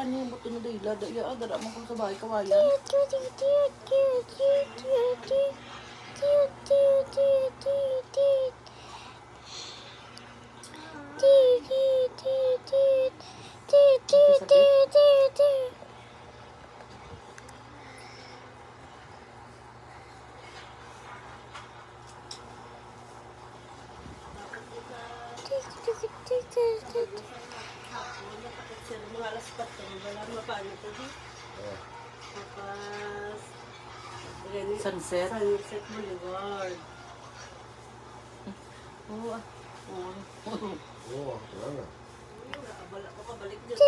Ano yung buto na dahil? Daya, dara mo kung sa bahay kawayan. Mga alas 4, wala mapano ito di. Tapos, Sunset Boulevard. Oo ah. Oo. Oo, wala na. Wala pa kabalik dyan.